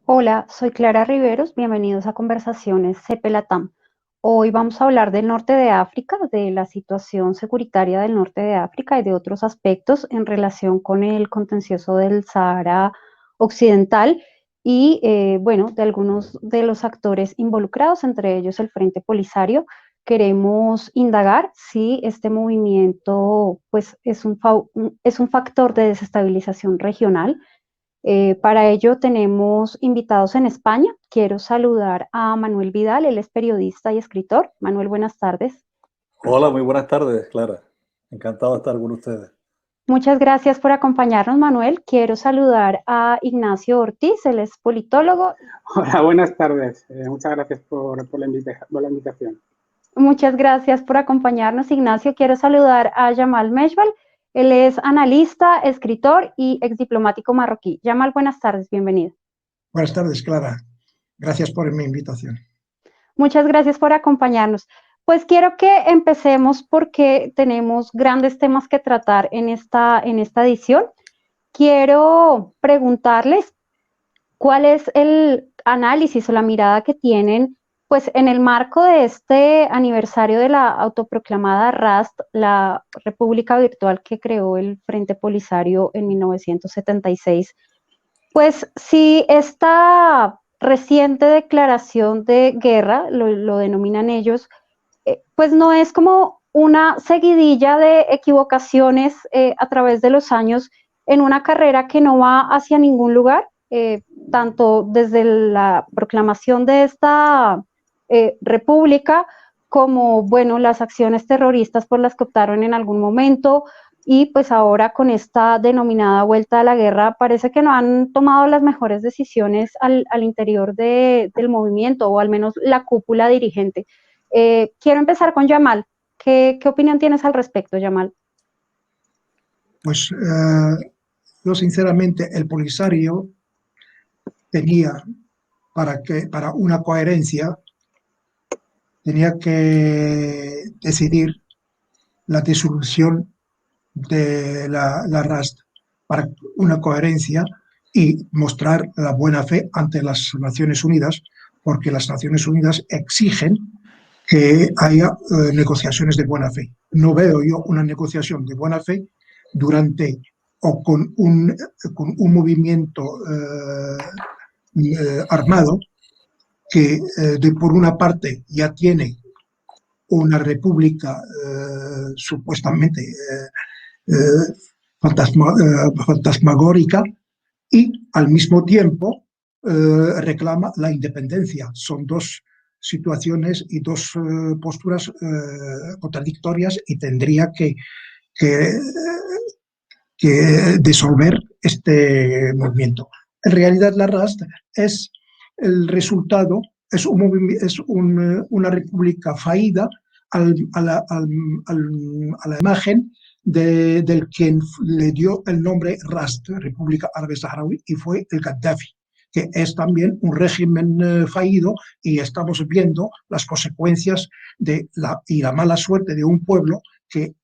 Hola, soy Clara Riveros, bienvenidos a Conversaciones CP Latam. Hoy vamos a hablar del norte de África, de la situación securitaria del norte de África y de otros aspectos en relación con el contencioso del Sahara Occidental y, bueno, de algunos de los actores involucrados, entre ellos el Frente Polisario. Queremos indagar si este movimiento, pues, es un factor de desestabilización regional. Para ello tenemos invitados en España. Quiero saludar a Manuel Vidal, él es periodista y escritor. Manuel, buenas tardes. Hola, muy buenas tardes, Clara. Encantado de estar con ustedes. Muchas gracias por acompañarnos, Manuel. Quiero saludar a Ignacio Ortiz, él es politólogo. Hola, buenas tardes. Muchas gracias por la invitación. Muchas gracias por acompañarnos, Ignacio. Quiero saludar a Jamal Meshbal. Él es analista, escritor y exdiplomático marroquí. Jamal, buenas tardes, bienvenido. Buenas tardes, Clara. Gracias por mi invitación. Muchas gracias por acompañarnos. Pues quiero que empecemos porque tenemos grandes temas que tratar en esta edición. Quiero preguntarles cuál es el análisis o la mirada que tienen, pues en el marco de este aniversario de la autoproclamada RAST, la República Virtual que creó el Frente Polisario en 1976. Pues si esta reciente declaración de guerra, lo denominan ellos, pues no es como una seguidilla de equivocaciones a través de los años en una carrera que no va hacia ningún lugar, tanto desde la proclamación de esta república como, bueno, las acciones terroristas por las que optaron en algún momento, y pues ahora con esta denominada vuelta a la guerra parece que no han tomado las mejores decisiones al interior del movimiento, o al menos la cúpula dirigente. Quiero empezar con Jamal. ¿Qué opinión tienes al respecto, Jamal? Pues yo sinceramente el Polisario tenía para una coherencia tenía que decidir la disolución de la RAST para una coherencia y mostrar la buena fe ante las Naciones Unidas, porque las Naciones Unidas exigen que haya negociaciones de buena fe. No veo yo una negociación de buena fe durante o con un movimiento armado que por una parte ya tiene una república supuestamente fantasmagórica y al mismo tiempo reclama la independencia. Son dos situaciones y dos posturas contradictorias y tendría que disolver este movimiento. En realidad la RAST es el resultado, es una república fallida a la imagen del quien le dio el nombre RAST, República Árabe Saharaui, y fue el Gaddafi, que es también un régimen fallido, y estamos viendo las consecuencias de la mala suerte de un pueblo que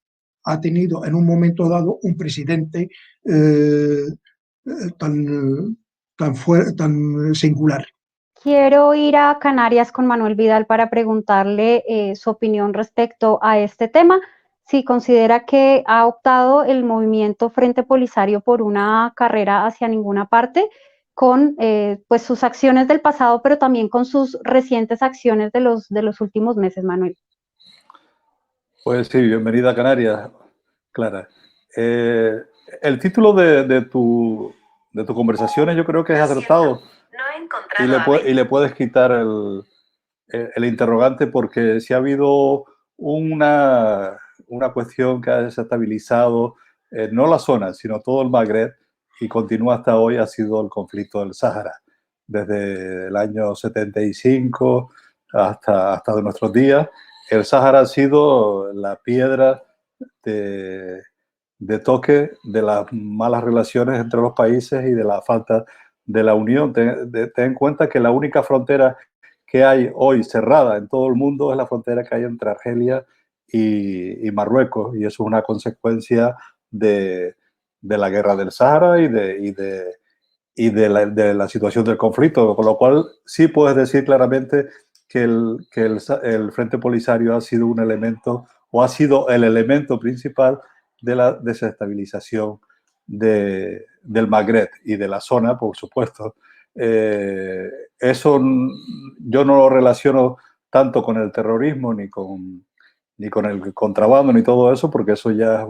ha tenido en un momento dado un presidente tan singular. Quiero ir a Canarias con Manuel Vidal para preguntarle su opinión respecto a este tema. Si considera que ha optado el movimiento Frente Polisario por una carrera hacia ninguna parte, con pues sus acciones del pasado, pero también con sus recientes acciones de los últimos meses, Manuel. Pues sí, bienvenida a Canarias, Clara. El título de tu conversaciones yo creo que es acertado. Y le puedes quitar el interrogante, porque si ha habido una cuestión que ha desestabilizado no la zona, sino todo el Magreb, y continúa hasta hoy, ha sido el conflicto del Sáhara. Desde el año 75 hasta nuestros días, el Sáhara ha sido la piedra de toque de las malas relaciones entre los países y de la falta de la unión. Ten en cuenta que la única frontera que hay hoy cerrada en todo el mundo es la frontera que hay entre Argelia y Marruecos, y eso es una consecuencia de la guerra del Sáhara y de la situación del conflicto, con lo cual sí puedes decir claramente que el Frente Polisario ha sido un elemento, o ha sido el elemento principal de la desestabilización del Magreb y de la zona, por supuesto. Eso yo no lo relaciono tanto con el terrorismo ni con el contrabando ni todo eso, porque eso ya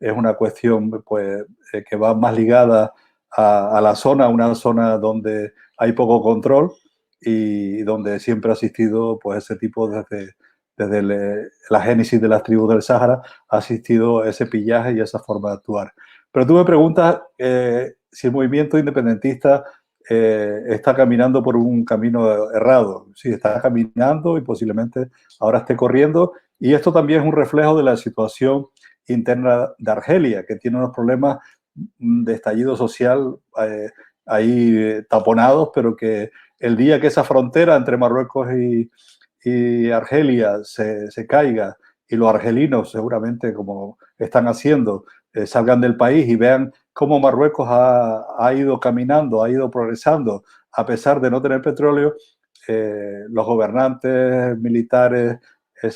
es una cuestión pues, que va más ligada a la zona, una zona donde hay poco control y donde siempre ha existido pues, ese tipo desde la génesis de las tribus del Sáhara, ha existido ese pillaje y esa forma de actuar. Pero tú me preguntas si el movimiento independentista está caminando por un camino errado. Sí, está caminando y posiblemente ahora esté corriendo. Y esto también es un reflejo de la situación interna de Argelia, que tiene unos problemas de estallido social ahí taponados, pero que el día que esa frontera entre Marruecos y Argelia se caiga y los argelinos seguramente, como están haciendo, salgan del país y vean cómo Marruecos ha ido caminando, ha ido progresando, a pesar de no tener petróleo, los gobernantes militares,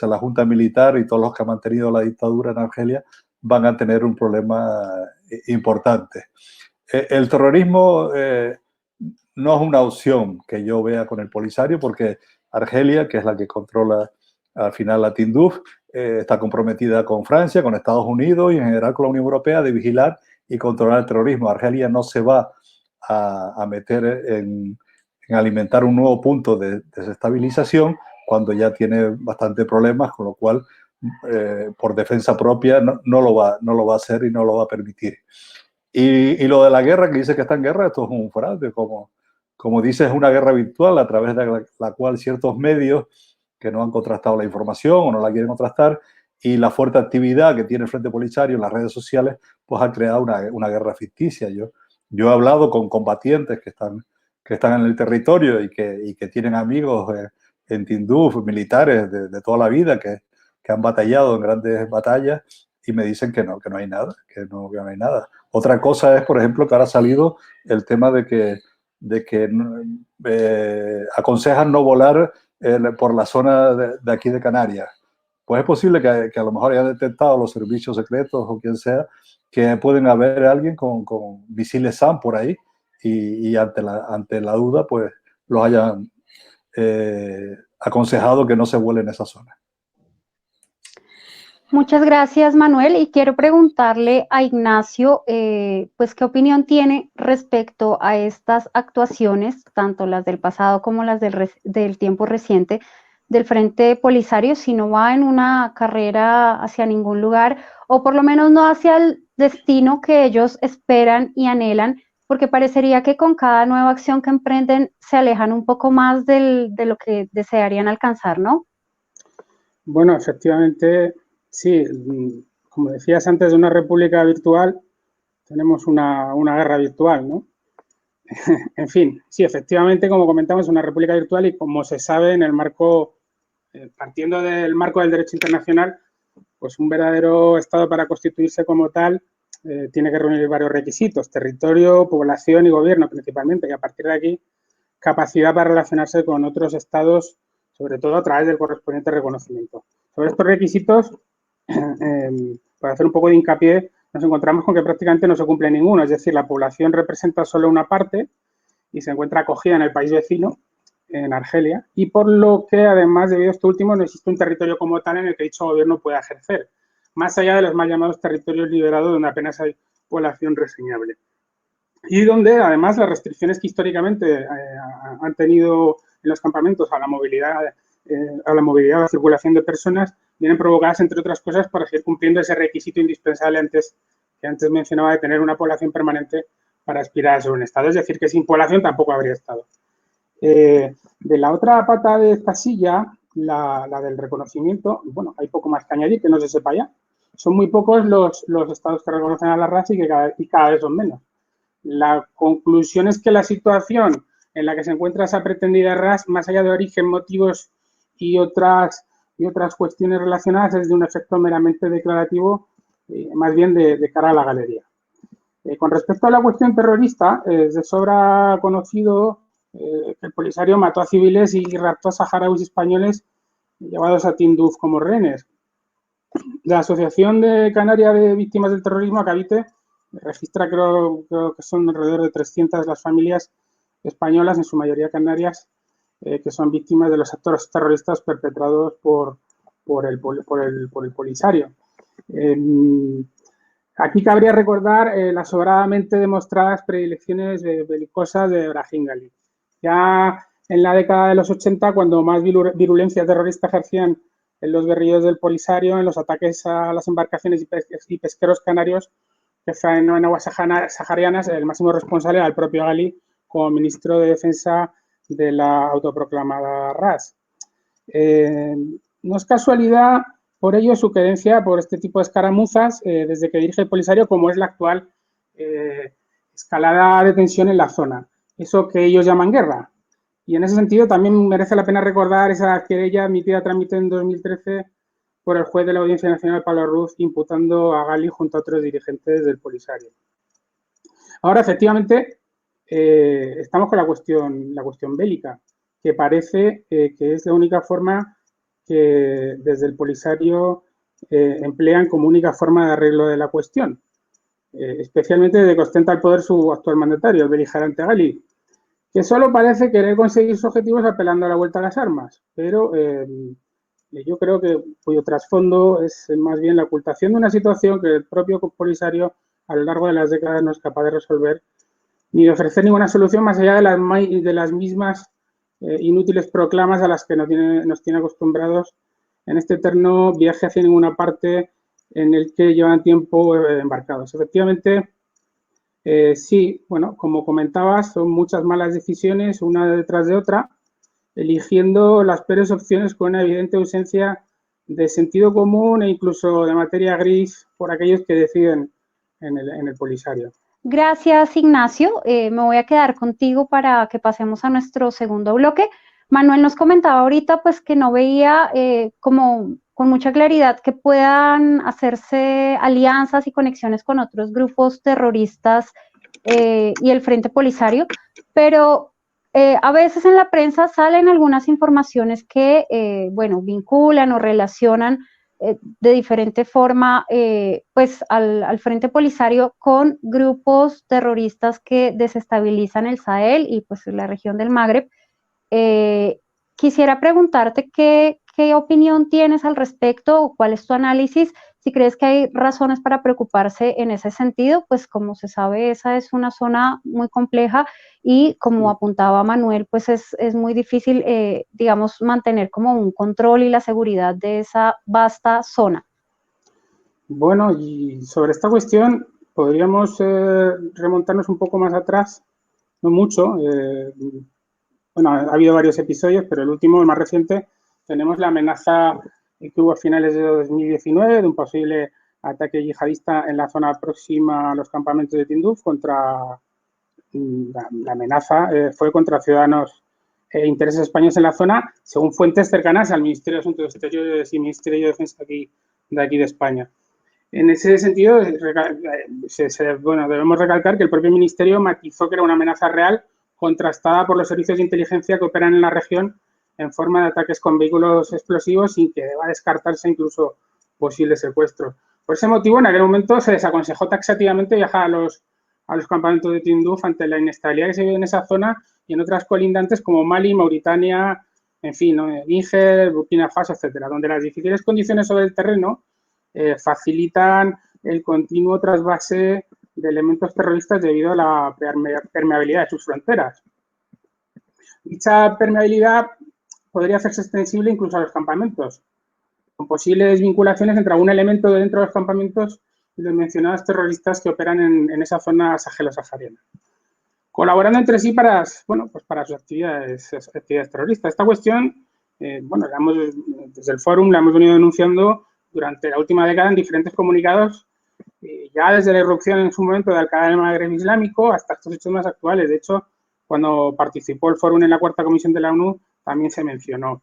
la junta militar y todos los que han mantenido la dictadura en Argelia van a tener un problema importante. El terrorismo no es una opción que yo vea con el Polisario, porque Argelia, que es la que controla al final la Tindouf, está comprometida con Francia, con Estados Unidos y en general con la Unión Europea de vigilar y controlar el terrorismo. Argelia no se va a meter en alimentar un nuevo punto de desestabilización cuando ya tiene bastante problemas, con lo cual por defensa propia no lo va a hacer y no lo va a permitir. Y lo de la guerra, que dice que está en guerra, esto es un fraude, como dice, es una guerra virtual a través de la cual ciertos medios que no han contrastado la información o no la quieren contrastar, y la fuerte actividad que tiene el Frente Polisario en las redes sociales, pues ha creado una guerra ficticia. Yo he hablado con combatientes que están en el territorio y que tienen amigos en Tindouf, militares de toda la vida, que han batallado en grandes batallas, y me dicen que no hay nada, que no hay nada. Otra cosa es, por ejemplo, que ahora ha salido el tema de que aconsejan no volar por la zona de aquí de Canarias. Pues es posible que a lo mejor hayan detectado los servicios secretos o quien sea, que pueden haber alguien con misiles SAM por ahí y ante la duda, pues los hayan aconsejado que no se vuele en esa zona. Muchas gracias, Manuel, y quiero preguntarle a Ignacio, pues, ¿qué opinión tiene respecto a estas actuaciones, tanto las del pasado como las del tiempo reciente, del Frente Polisario, si no va en una carrera hacia ningún lugar, o por lo menos no hacia el destino que ellos esperan y anhelan, porque parecería que con cada nueva acción que emprenden se alejan un poco más de lo que desearían alcanzar, ¿no? Bueno, efectivamente, sí, como decías antes de una república virtual, tenemos una guerra virtual, ¿no? En fin, sí, efectivamente, como comentamos, una república virtual y como se sabe en el marco, partiendo del marco del derecho internacional, pues un verdadero Estado para constituirse como tal tiene que reunir varios requisitos: territorio, población y gobierno principalmente, y a partir de aquí capacidad para relacionarse con otros estados, sobre todo a través del correspondiente reconocimiento. Sobre estos requisitos, para hacer un poco de hincapié, nos encontramos con que prácticamente no se cumple ninguno, es decir, la población representa solo una parte y se encuentra acogida en el país vecino, en Argelia, y por lo que además, debido a esto último, no existe un territorio como tal en el que dicho gobierno pueda ejercer, más allá de los mal llamados territorios liberados donde apenas hay población reseñable. Y donde además las restricciones que históricamente han tenido en los campamentos a la movilidad, a la circulación de personas, vienen provocadas, entre otras cosas, para seguir cumpliendo ese requisito indispensable que antes mencionaba, de tener una población permanente para aspirar a ser un Estado. Es decir, que sin población tampoco habría Estado. De la otra pata de esta silla, la del reconocimiento, bueno, hay poco más que añadir, que no se sepa ya. Son muy pocos los estados que reconocen a la raza y cada vez son menos. La conclusión es que la situación en la que se encuentra esa pretendida RAS, más allá de origen, motivos y otras cuestiones relacionadas, es de un efecto meramente declarativo, más bien de cara a la galería. Con respecto a la cuestión terrorista, es de sobra conocido que el Polisario mató a civiles y raptó a saharauis españoles llevados a Tinduf como rehenes. La Asociación de Canaria de Víctimas del Terrorismo, Acavite, registra, creo que son alrededor de 300 las familias españolas, en su mayoría canarias, que son víctimas de los actos terroristas perpetrados por el Polisario. Aquí cabría recordar las sobradamente demostradas predilecciones belicosas de Brahim Gali. Ya en la década de los 80, cuando más virulencia terrorista ejercían en los guerrilleros del Polisario, en los ataques a las embarcaciones y pesqueros canarios que faenaban en aguas saharianas, el máximo responsable era el propio Gali como ministro de Defensa de la autoproclamada RAS. No es casualidad, por ello, su querencia por este tipo de escaramuzas desde que dirige el Polisario, como es la actual escalada de tensión en la zona, eso que ellos llaman guerra. Y en ese sentido también merece la pena recordar esa querella admitida a trámite en 2013 por el juez de la Audiencia Nacional, Pablo Ruz, imputando a Gali junto a otros dirigentes del Polisario. Ahora, efectivamente, estamos con la cuestión bélica, que parece que es la única forma que desde el Polisario emplean como única forma de arreglo de la cuestión, especialmente desde que ostenta el poder su actual mandatario, el beligerante Gali, que solo parece querer conseguir sus objetivos apelando a la vuelta a las armas, pero yo creo que cuyo trasfondo es más bien la ocultación de una situación que el propio Polisario a lo largo de las décadas no es capaz de resolver ni de ofrecer ninguna solución más allá de las mismas inútiles proclamas a las que nos tiene acostumbrados en este eterno viaje hacia ninguna parte en el que llevan tiempo embarcados. Efectivamente, sí, bueno, como comentabas, son muchas malas decisiones una detrás de otra, eligiendo las peores opciones con una evidente ausencia de sentido común e incluso de materia gris por aquellos que deciden en el Polisario. Gracias, Ignacio. Me voy a quedar contigo para que pasemos a nuestro segundo bloque. Manuel nos comentaba ahorita pues que no veía como con mucha claridad que puedan hacerse alianzas y conexiones con otros grupos terroristas y el Frente Polisario, pero a veces en la prensa salen algunas informaciones que, bueno, vinculan o relacionan de diferente forma pues al Frente Polisario con grupos terroristas que desestabilizan el Sahel y pues la región del Magreb. Quisiera preguntarte qué opinión tienes al respecto o cuál es tu análisis, si crees que hay razones para preocuparse en ese sentido, pues como se sabe esa es una zona muy compleja y como apuntaba Manuel, pues es muy difícil, digamos, mantener como un control y la seguridad de esa vasta zona. Bueno, y sobre esta cuestión podríamos remontarnos un poco más atrás, no mucho. Bueno, ha habido varios episodios, pero el último, el más reciente, tenemos la amenaza que hubo a finales de 2019 de un posible ataque yihadista en la zona próxima a los campamentos de Tinduf la amenaza fue contra ciudadanos e intereses españoles en la zona, según fuentes cercanas al Ministerio de Asuntos Exteriores y Ministerio de Defensa de aquí de España. En ese sentido, bueno, debemos recalcar que el propio Ministerio matizó que era una amenaza real contrastada por los servicios de inteligencia que operan en la región en forma de ataques con vehículos explosivos sin que deba descartarse incluso posibles secuestros. Por ese motivo, en aquel momento se desaconsejó taxativamente viajar a los campamentos de Tinduf ante la inestabilidad que se vive en esa zona y en otras colindantes como Mali, Mauritania, en fin, Níger, Burkina Faso, etcétera, donde las difíciles condiciones sobre el terreno facilitan el continuo trasvase de elementos terroristas debido a la permeabilidad de sus fronteras. Dicha permeabilidad podría hacerse extensible incluso a los campamentos, con posibles vinculaciones entre algún elemento dentro de los campamentos y los mencionados terroristas que operan en esa zona sahelo-sahariana, colaborando entre sí para sus actividades terroristas. Esta cuestión, bueno, desde el Fórum la hemos venido denunciando durante la última década en diferentes comunicados, ya desde la irrupción en su momento de Al-Qaeda en el Magreb Islámico hasta estos hechos más actuales. De hecho, cuando participó el Fórum en la Cuarta Comisión de la ONU, también se mencionó.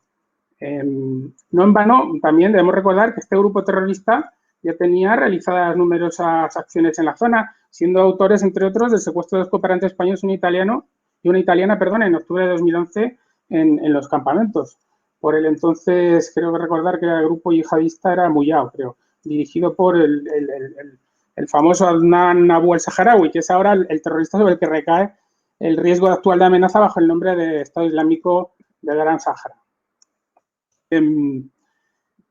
No en vano, también debemos recordar que este grupo terrorista ya tenía realizadas numerosas acciones en la zona, siendo autores, entre otros, del secuestro de dos cooperantes españoles, un italiano y una italiana, perdón, en octubre de 2011 en los campamentos. Por el entonces, creo que recordar que el grupo yihadista era Muyao, creo, dirigido por el famoso Adnan Abu al-Saharaui, que es ahora el terrorista sobre el que recae el riesgo actual de amenaza bajo el nombre de Estado Islámico del Gran Sáhara.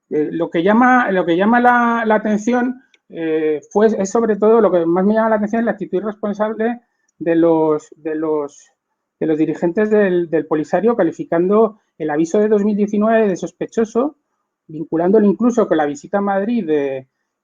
Lo que llama la atención es sobre todo, lo que más me llama la atención es la actitud irresponsable de los dirigentes del Polisario, calificando el aviso de 2019 de sospechoso, vinculándolo incluso con la visita a Madrid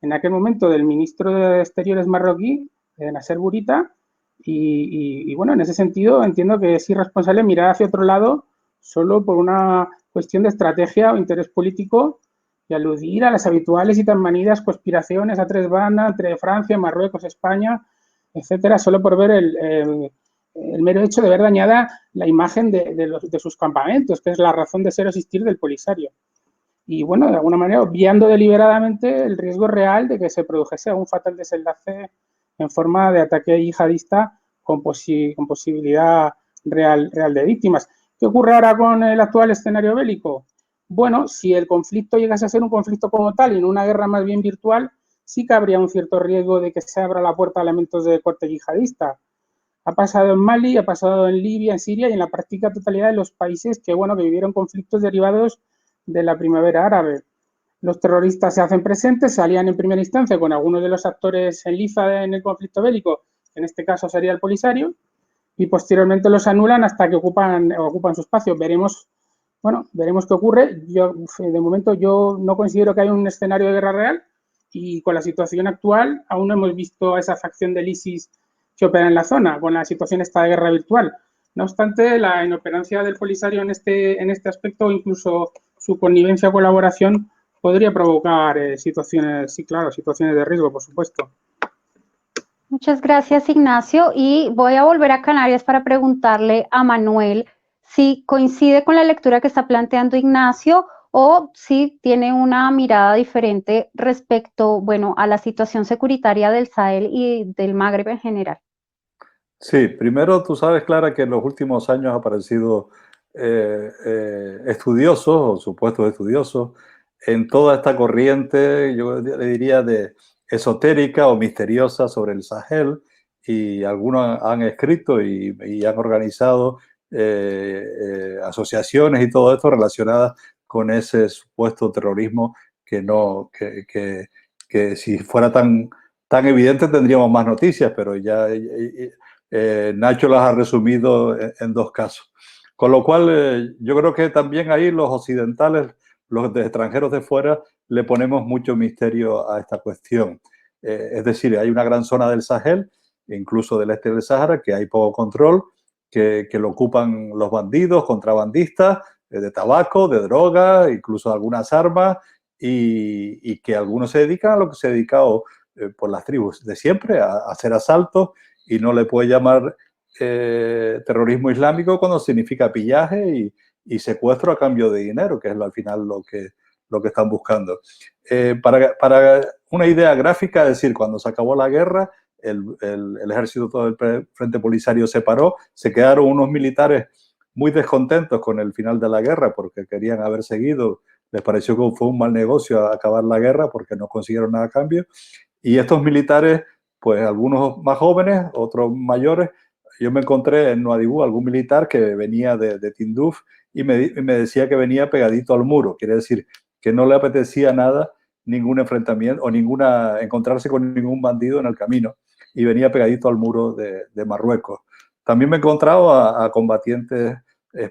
en aquel momento del ministro de Exteriores marroquí, Nasser Bourita, y bueno, en ese sentido entiendo que es irresponsable mirar hacia otro lado solo por una cuestión de estrategia o interés político y aludir a las habituales y tan manidas conspiraciones a tres bandas entre Francia, Marruecos, España, etcétera, solo por ver el mero hecho de ver dañada la imagen de sus campamentos, que es la razón de ser o existir del Polisario. Y bueno, de alguna manera obviando deliberadamente el riesgo real de que se produjese un fatal desenlace en forma de ataque yihadista con posibilidad real de víctimas. ¿Qué ocurre ahora con el actual escenario bélico? Bueno, si el conflicto llegase a ser un conflicto como tal y no una guerra más bien virtual, sí que habría un cierto riesgo de que se abra la puerta a elementos de corte yihadista. Ha pasado en Mali, ha pasado en Libia, en Siria y en la práctica totalidad de los países que vivieron conflictos derivados de la primavera árabe. Los terroristas se hacen presentes, se alían en primera instancia con algunos de los actores en liza en el conflicto bélico, que en este caso sería el Polisario, y posteriormente los anulan hasta que ocupan su espacio. Veremos qué ocurre. De momento yo no considero que haya un escenario de guerra real y con la situación actual aún no hemos visto a esa facción del ISIS que opera en la zona, con la situación esta de guerra virtual. No obstante, la inoperancia del Polisario en este aspecto, incluso su connivencia o colaboración, podría provocar situaciones de riesgo, por supuesto. Muchas gracias, Ignacio. Y voy a volver a Canarias para preguntarle a Manuel si coincide con la lectura que está planteando Ignacio o si tiene una mirada diferente respecto, a la situación securitaria del Sahel y del Magreb en general. Sí, primero tú sabes, Clara, que en los últimos años ha aparecido estudiosos o supuestos estudiosos en toda esta corriente, yo le diría, de esotérica o misteriosa sobre el Sahel, y algunos han escrito y han organizado asociaciones y todo esto relacionadas con ese supuesto terrorismo que si fuera tan evidente tendríamos más noticias, pero ya Nacho las ha resumido en dos casos. Con lo cual, yo creo que también ahí los occidentales, los de extranjeros de fuera, le ponemos mucho misterio a esta cuestión. Es decir, hay una gran zona del Sahel, incluso del este del Sáhara, que hay poco control, que lo ocupan los bandidos, contrabandistas, de tabaco, de droga, incluso algunas armas, y que algunos se dedican a lo que se ha dedicado por las tribus de siempre, a hacer asaltos, y no le puede llamar terrorismo islámico cuando significa pillaje y secuestro a cambio de dinero, que es al final lo que están buscando. Para una idea gráfica, es decir, cuando se acabó la guerra, el ejército, todo el Frente Polisario se paró, se quedaron unos militares muy descontentos con el final de la guerra porque querían haber seguido, les pareció que fue un mal negocio acabar la guerra porque no consiguieron nada a cambio, y estos militares, pues algunos más jóvenes, otros mayores. Yo me encontré en Nuadhibou algún militar que venía de Tinduf y me decía que venía pegadito al muro. Quiere decir que no le apetecía nada, ningún enfrentamiento o encontrarse con ningún bandido en el camino, y venía pegadito al muro de Marruecos. También me he encontrado a combatientes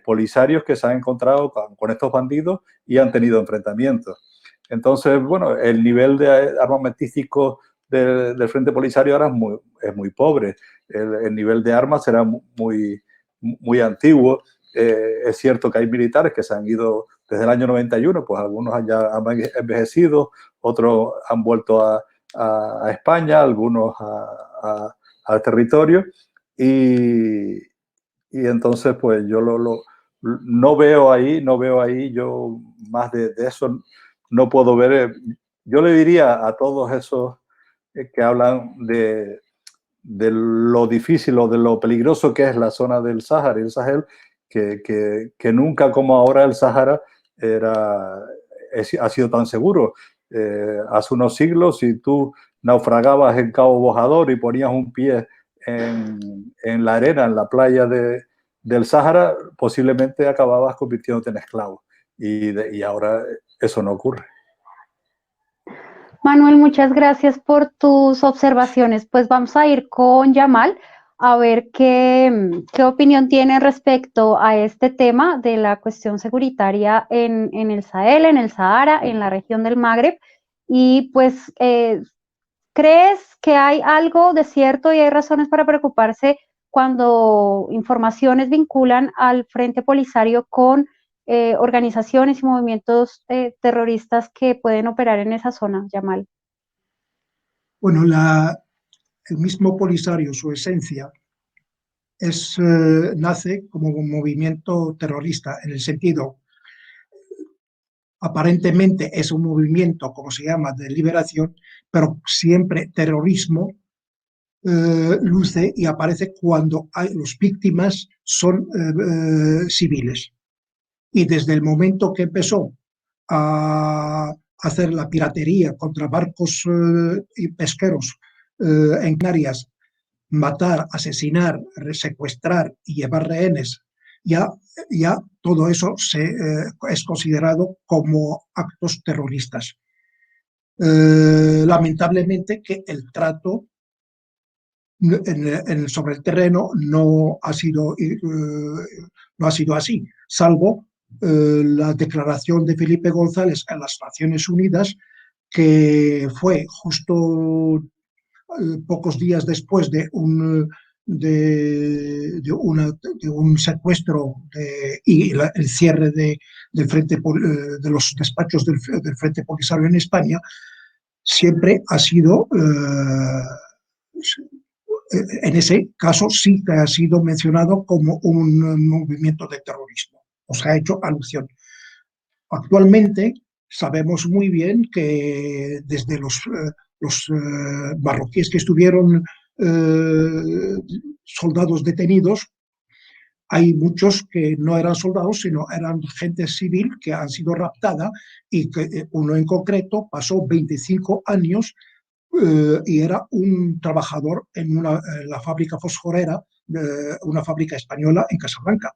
polisarios que se han encontrado con estos bandidos y han tenido enfrentamientos. Entonces, bueno, el nivel de armamentístico del Frente Polisario ahora es muy pobre. El nivel de armas será muy antiguo. Es cierto que hay militares que se han ido desde el año 91, pues algunos ya han envejecido, otros han vuelto a España, algunos al territorio, y entonces pues yo no veo ahí yo más de eso, no puedo ver. Yo le diría a todos esos que hablan de lo difícil o de lo peligroso que es la zona del Sáhara y el Sahel, que nunca como ahora el Sáhara ha sido tan seguro. Hace unos siglos, si tú naufragabas en Cabo Bojador y ponías un pie en la arena, en la playa del Sáhara, posiblemente acababas convirtiéndote en esclavo. Y ahora eso no ocurre. Manuel, muchas gracias por tus observaciones. Pues vamos a ir con Yamal a ver qué opinión tiene respecto a este tema de la cuestión securitaria en el Sahel, en el Sahara, en la región del Magreb. Y pues, ¿crees que hay algo de cierto y hay razones para preocuparse cuando informaciones vinculan al Frente Polisario con organizaciones y movimientos terroristas que pueden operar en esa zona, Yamal? Bueno, el mismo Polisario, su esencia, nace como un movimiento terrorista, en el sentido, aparentemente es un movimiento, como se llama, de liberación, pero siempre terrorismo luce y aparece cuando las víctimas son civiles. Y desde el momento que empezó a hacer la piratería contra barcos y pesqueros en Canarias, matar, asesinar, secuestrar y llevar rehenes, ya todo eso es considerado como actos terroristas. Lamentablemente que el trato sobre el terreno no ha sido así, salvo la declaración de Felipe González en las Naciones Unidas, que fue justo pocos días después de un secuestro y el cierre del frente, de los despachos del Frente Polisario en España. Siempre ha sido, en ese caso sí que ha sido mencionado como un movimiento de terrorismo, o sea, ha hecho alusión. Actualmente sabemos muy bien que desde los marroquíes que estuvieron soldados detenidos, hay muchos que no eran soldados, sino eran gente civil que han sido raptada, y que uno en concreto pasó 25 años y era un trabajador en la fábrica fosforera, una fábrica española en Casablanca.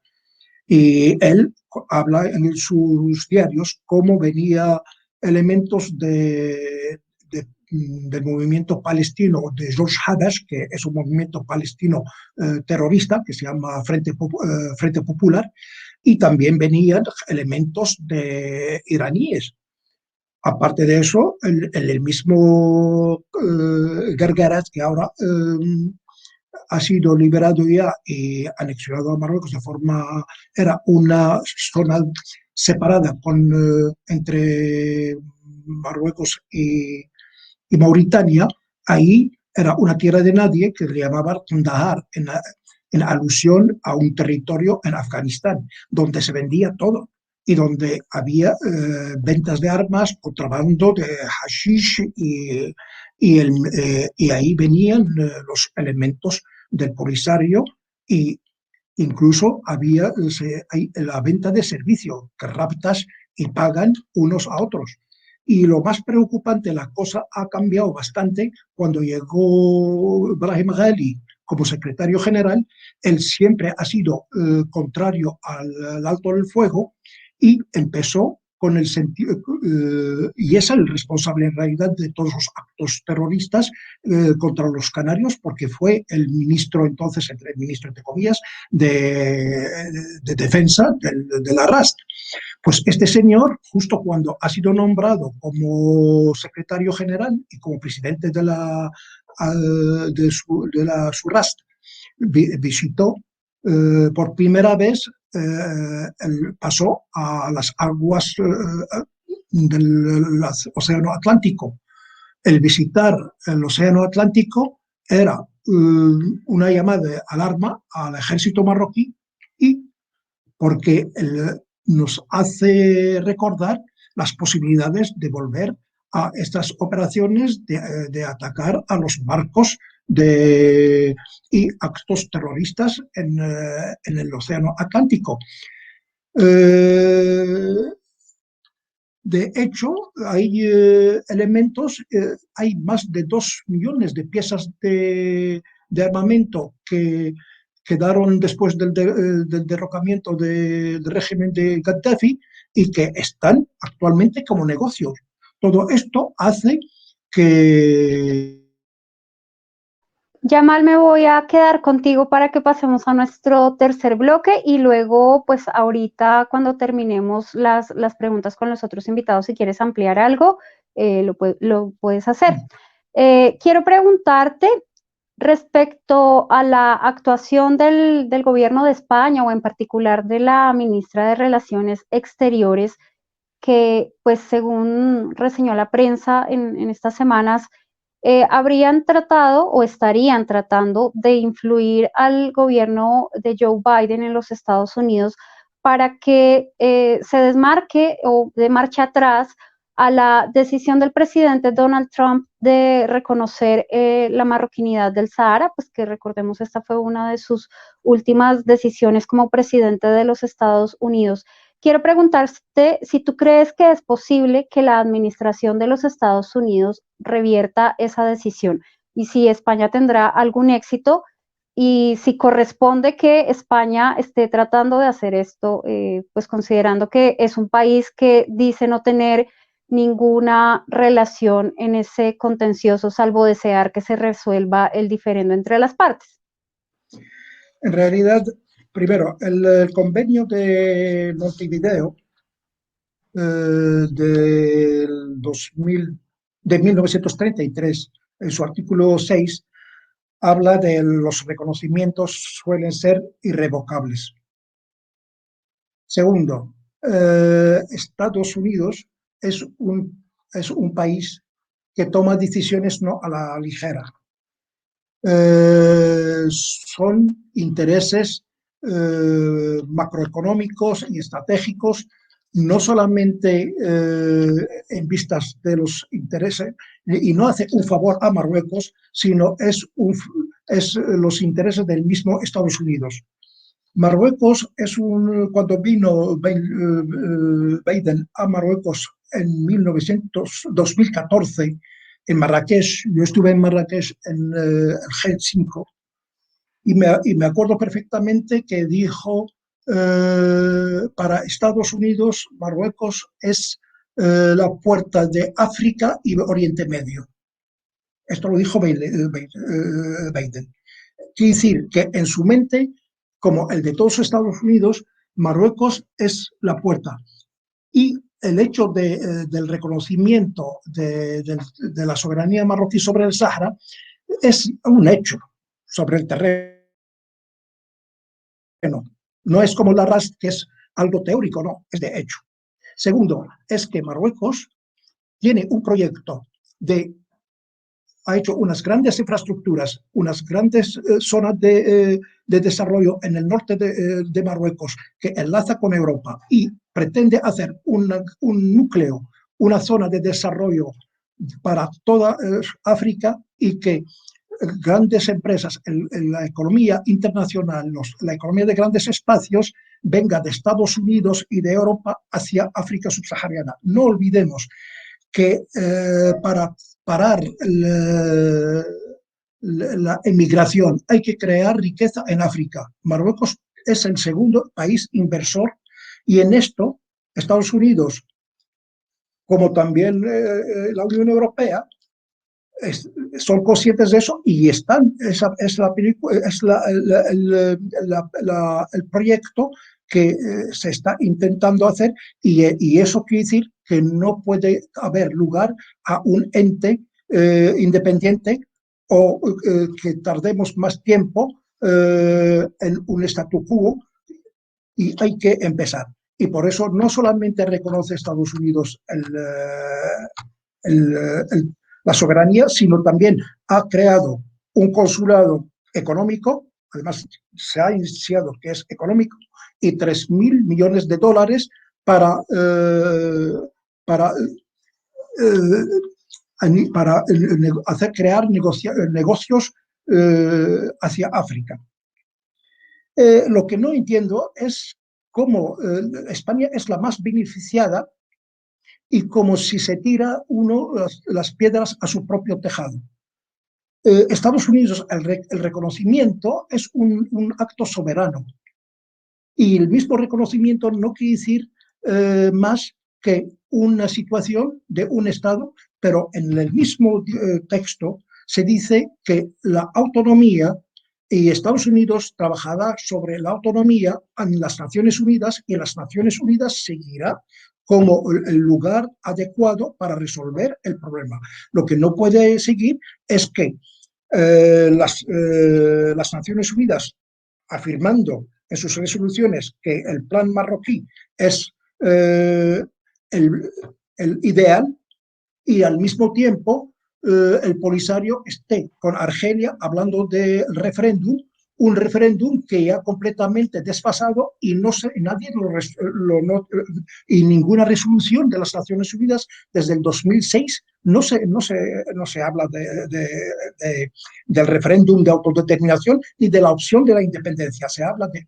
Y él habla en sus diarios cómo venía elementos del movimiento palestino de George Habash, que es un movimiento palestino terrorista que se llama Frente Popular, y también venían elementos de iraníes. Aparte de eso, el mismo Guergueras, que ahora ha sido liberado ya y anexionado a Marruecos era una zona separada entre Marruecos y Mauritania. Ahí era una tierra de nadie que le llamaban Kandahar, en alusión a un territorio en Afganistán, donde se vendía todo y donde había ventas de armas, contrabando de hashish, y ahí venían los elementos del Polisario, y incluso había la venta de servicio, que raptas y pagan unos a otros. Y lo más preocupante, la cosa ha cambiado bastante cuando llegó Brahim Ghali como secretario general. Él siempre ha sido contrario al alto del fuego, y empezó con el sentido, y es el responsable en realidad de todos los actos terroristas contra los canarios, porque fue el ministro entonces, el ministro entre comillas, de defensa de la RAST. Pues este señor, justo cuando ha sido nombrado como secretario general y como presidente de la SURAST, visitó por primera vez, pasó a las aguas del Océano Atlántico. El visitar el Océano Atlántico era una llamada de alarma al ejército marroquí, porque nos hace recordar las posibilidades de volver a estas operaciones de atacar a los barcos y actos terroristas en el Océano Atlántico. De hecho, hay elementos, hay más de 2 millones de piezas de armamento que quedaron después del derrocamiento del régimen de Gaddafi y que están actualmente como negocios. Todo esto hace que... Yamal, me voy a quedar contigo para que pasemos a nuestro tercer bloque y luego, pues ahorita cuando terminemos las preguntas con los otros invitados, si quieres ampliar algo, lo puedes hacer. Quiero preguntarte respecto a la actuación del gobierno de España o en particular de la ministra de Relaciones Exteriores, que pues según reseñó la prensa en estas semanas, habrían tratado o estarían tratando de influir al gobierno de Joe Biden en los Estados Unidos para que se desmarque o de marcha atrás a la decisión del presidente Donald Trump de reconocer la marroquinidad del Sahara, pues que recordemos esta fue una de sus últimas decisiones como presidente de los Estados Unidos. Quiero preguntarte si tú crees que es posible que la administración de los Estados Unidos revierta esa decisión y si España tendrá algún éxito y si corresponde que España esté tratando de hacer esto, pues considerando que es un país que dice no tener ninguna relación en ese contencioso, salvo desear que se resuelva el diferendo entre las partes. En realidad, primero, el convenio de Montevideo de 1933, en su artículo 6, habla de los reconocimientos suelen ser irrevocables. Segundo, Estados Unidos es un país que toma decisiones no a la ligera. Son intereses macroeconómicos y estratégicos, no solamente en vistas de los intereses, y no hace un favor a Marruecos, sino es los intereses del mismo Estados Unidos. Marruecos cuando vino Biden a Marruecos en 2014, en Marrakech, yo estuve en Marrakech en el G5, y me acuerdo perfectamente que dijo, para Estados Unidos, Marruecos es la puerta de África y Oriente Medio. Esto lo dijo Biden. Quiere decir que en su mente, como el de todos Estados Unidos, Marruecos es la puerta. Y el hecho del reconocimiento de la soberanía marroquí sobre el Sahara es un hecho sobre el terreno. No es como la RAS, que es algo teórico, no, es de hecho. Segundo, es que Marruecos tiene un proyecto ha hecho unas grandes infraestructuras, unas grandes zonas de desarrollo en el norte de Marruecos que enlaza con Europa y pretende hacer un núcleo, una zona de desarrollo para toda África, y que grandes empresas, la economía internacional, la economía de grandes espacios, venga de Estados Unidos y de Europa hacia África subsahariana. No olvidemos que para parar la emigración hay que crear riqueza en África. Marruecos es el segundo país inversor, y en esto Estados Unidos, como también la Unión Europea, son conscientes de eso y están, es el proyecto que se está intentando hacer, y eso quiere decir que no puede haber lugar a un ente independiente o que tardemos más tiempo en un statu quo, y hay que empezar. Y por eso no solamente reconoce Estados Unidos la soberanía, sino también ha creado un consulado económico, además se ha iniciado que es económico, y 3.000 millones de dólares para crear negocios hacia África. Lo que no entiendo es cómo España es la más beneficiada y como si se tira uno las piedras a su propio tejado. Estados Unidos, el reconocimiento es un acto soberano y el mismo reconocimiento no quiere decir más que una situación de un Estado, pero en el mismo texto se dice que la autonomía y Estados Unidos trabajará sobre la autonomía en las Naciones Unidas y las Naciones Unidas seguirá como el lugar adecuado para resolver el problema. Lo que no puede seguir es que las Naciones Unidas, afirmando en sus resoluciones que el plan marroquí es el ideal, y al mismo tiempo el Polisario esté con Argelia hablando del referéndum, un referéndum que ya completamente desfasado y y ninguna resolución de las Naciones Unidas desde el 2006 no se habla del referéndum de autodeterminación ni de la opción de la independencia, se habla de...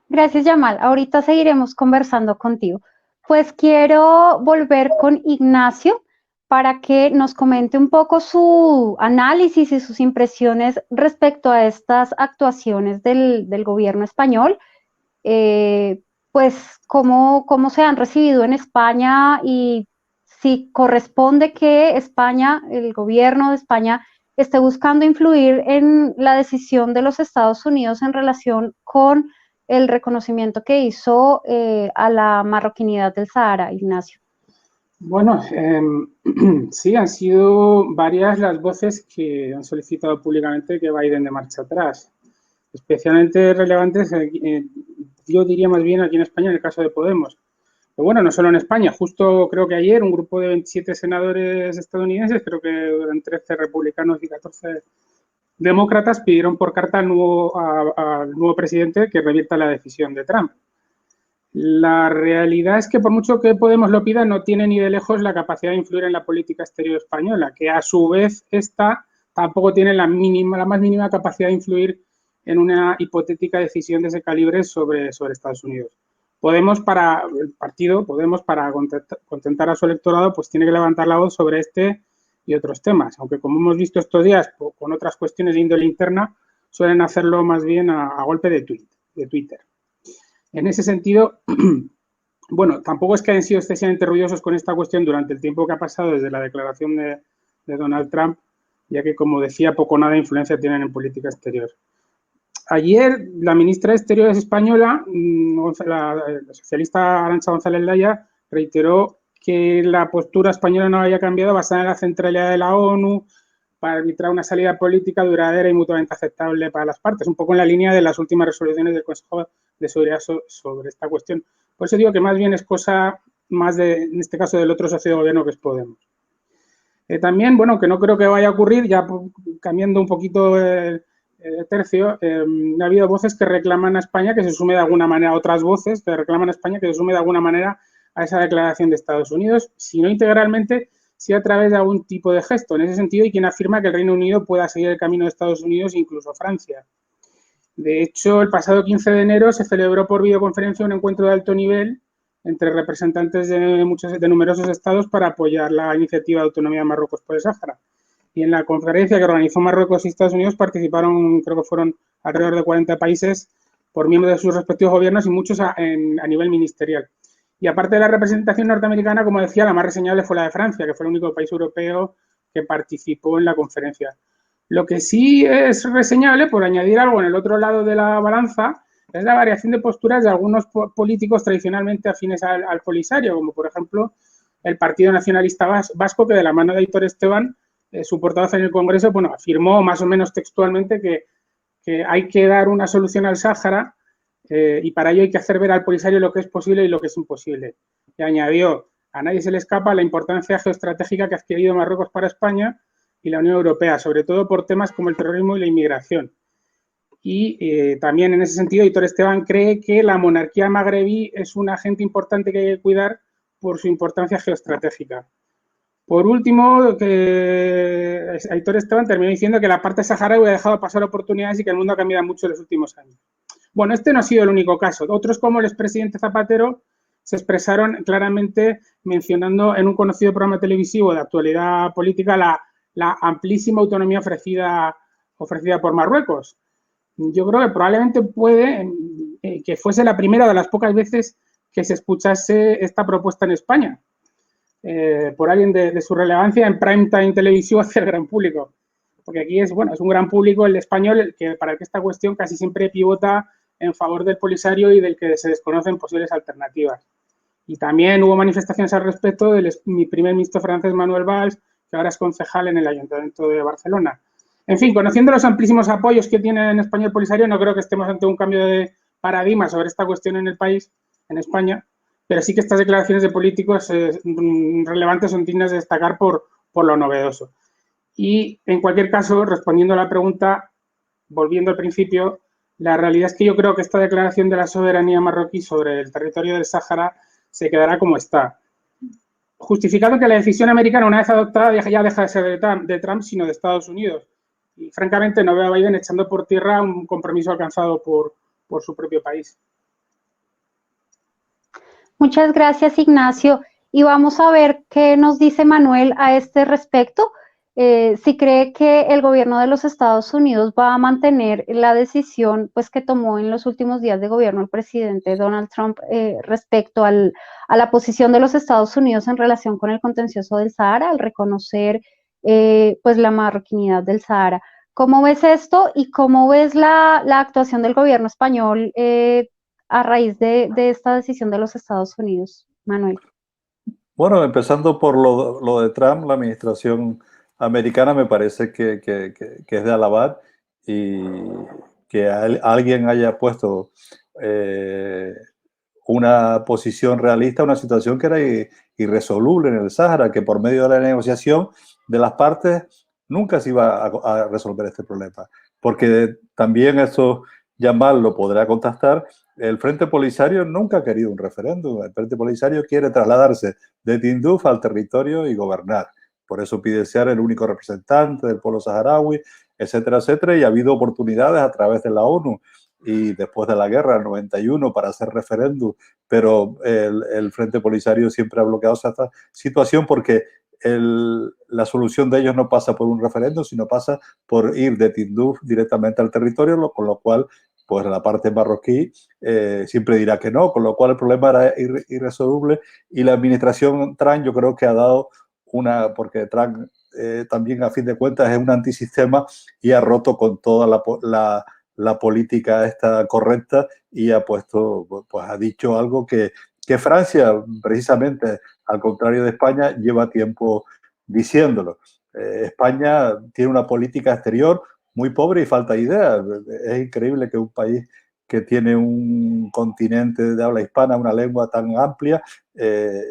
Gracias, Yamal. Ahorita seguiremos conversando contigo. Pues quiero volver con Ignacio para que nos comente un poco su análisis y sus impresiones respecto a estas actuaciones del gobierno español. Pues cómo se han recibido en España y si corresponde que España, el gobierno de España, esté buscando influir en la decisión de los Estados Unidos en relación con el reconocimiento que hizo a la marroquinidad del Sahara, Ignacio. Bueno, sí, han sido varias las voces que han solicitado públicamente que Biden de marcha atrás. Especialmente relevantes, yo diría más bien aquí en España, en el caso de Podemos. Pero bueno, no solo en España, justo creo que ayer un grupo de 27 senadores estadounidenses, creo que eran 13 republicanos y 14 demócratas, pidieron por carta al nuevo presidente que revierta la decisión de Trump. La realidad es que por mucho que Podemos lo pida, no tiene ni de lejos la capacidad de influir en la política exterior española, que a su vez esta tampoco tiene la más mínima capacidad de influir en una hipotética decisión de ese calibre sobre Estados Unidos. Podemos, para contentar a su electorado, pues tiene que levantar la voz sobre este y otros temas, aunque como hemos visto estos días con otras cuestiones de índole interna, suelen hacerlo más bien a golpe de Twitter. En ese sentido, bueno, tampoco es que hayan sido excesivamente ruidosos con esta cuestión durante el tiempo que ha pasado desde la declaración de Donald Trump, ya que, como decía, poco o nada de influencia tienen en política exterior. Ayer, la ministra de Exteriores española, la socialista Arantxa González Laya, reiteró que la postura española no había cambiado, basada en la centralidad de la ONU para arbitrar una salida política duradera y mutuamente aceptable para las partes, un poco en la línea de las últimas resoluciones del Consejo de Seguridad sobre esta cuestión. Por eso digo que más bien es cosa más en este caso, del otro socio de gobierno que es Podemos. También, bueno, que no creo que vaya a ocurrir, ya cambiando un poquito tercio, ha habido voces que reclaman a España que se sume de alguna manera, otras voces que reclaman a España que se sume de alguna manera a esa declaración de Estados Unidos, si no integralmente, si a través de algún tipo de gesto. En ese sentido, hay quien afirma que el Reino Unido pueda seguir el camino de Estados Unidos e incluso Francia. De hecho, el pasado 15 de enero se celebró por videoconferencia un encuentro de alto nivel entre representantes de numerosos estados para apoyar la iniciativa de autonomía de Marruecos por el Sáhara. Y en la conferencia que organizó Marruecos y Estados Unidos participaron, creo que fueron alrededor de 40 países por miembros de sus respectivos gobiernos y muchos a nivel ministerial. Y aparte de la representación norteamericana, como decía, la más reseñable fue la de Francia, que fue el único país europeo que participó en la conferencia. Lo que sí es reseñable, por añadir algo en el otro lado de la balanza, es la variación de posturas de algunos políticos tradicionalmente afines al Polisario, como por ejemplo el Partido Nacionalista Vasco, que de la mano de Aitor Esteban, su portavoz en el Congreso, bueno, afirmó más o menos textualmente que hay que dar una solución al Sáhara y para ello hay que hacer ver al Polisario lo que es posible y lo que es imposible. Y añadió, a nadie se le escapa la importancia geoestratégica que ha adquirido Marruecos para España y la Unión Europea, sobre todo por temas como el terrorismo y la inmigración. Y también en ese sentido, Aitor Esteban cree que la monarquía magrebí es un agente importante que hay que cuidar por su importancia geoestratégica. Por último, Aitor Esteban terminó diciendo que la parte saharaui ha dejado pasar oportunidades y que el mundo ha cambiado mucho en los últimos años. Bueno, este no ha sido el único caso. Otros, como el expresidente Zapatero, se expresaron claramente mencionando en un conocido programa televisivo de actualidad política la amplísima autonomía ofrecida por Marruecos. Yo creo que probablemente puede que fuese la primera de las pocas veces que se escuchase esta propuesta en España, por alguien de su relevancia en prime time televisivo hacia el gran público. Porque aquí es un gran público el español para el que esta cuestión casi siempre pivota en favor del Polisario y del que se desconocen posibles alternativas. Y también hubo manifestaciones al respecto de mi primer ministro francés, Manuel Valls, que ahora es concejal en el Ayuntamiento de Barcelona. En fin, conociendo los amplísimos apoyos que tiene en España el Polisario, no creo que estemos ante un cambio de paradigma sobre esta cuestión en el país, en España, pero sí que estas declaraciones de políticos relevantes son dignas de destacar por lo novedoso. Y, en cualquier caso, respondiendo a la pregunta, volviendo al principio, la realidad es que yo creo que esta declaración de la soberanía marroquí sobre el territorio del Sáhara se quedará como está, justificando que la decisión americana, una vez adoptada, ya deja de ser de Trump, sino de Estados Unidos. Y, francamente, no veo a Biden echando por tierra un compromiso alcanzado por su propio país. Muchas gracias, Ignacio. Y vamos a ver qué nos dice Manuel a este respecto. Si cree que el gobierno de los Estados Unidos va a mantener la decisión pues, que tomó en los últimos días de gobierno el presidente Donald Trump respecto a la posición de los Estados Unidos en relación con el contencioso del Sahara, al reconocer pues, la marroquinidad del Sahara. ¿Cómo ves esto y cómo ves la actuación del gobierno español a raíz de esta decisión de los Estados Unidos, Manuel? Bueno, empezando por lo de Trump, la administración americana me parece que es de alabar, y que alguien haya puesto una posición realista, una situación que era irresoluble en el Sáhara, que por medio de la negociación de las partes nunca se iba a resolver este problema. Porque también eso Yamal lo podrá contestar, el Frente Polisario nunca ha querido un referéndum. El Frente Polisario quiere trasladarse de Tinduf al territorio y gobernar. Por eso pide ser el único representante del pueblo saharaui, etcétera, etcétera. Y ha habido oportunidades a través de la ONU y después de la guerra, el 91, para hacer referéndum, pero el Frente Polisario siempre ha bloqueado esta situación porque la solución de ellos no pasa por un referéndum, sino pasa por ir de Tinduf directamente al territorio, con lo cual pues la parte marroquí siempre dirá que no, con lo cual el problema era irresoluble. Y la administración Trump yo creo que ha dado porque Trump también a fin de cuentas es un antisistema y ha roto con toda la política esta correcta y ha puesto, pues ha dicho algo que Francia, precisamente al contrario de España, lleva tiempo diciéndolo. España tiene una política exterior muy pobre y falta ideas. Es increíble que un país que tiene un continente de habla hispana, una lengua tan amplia,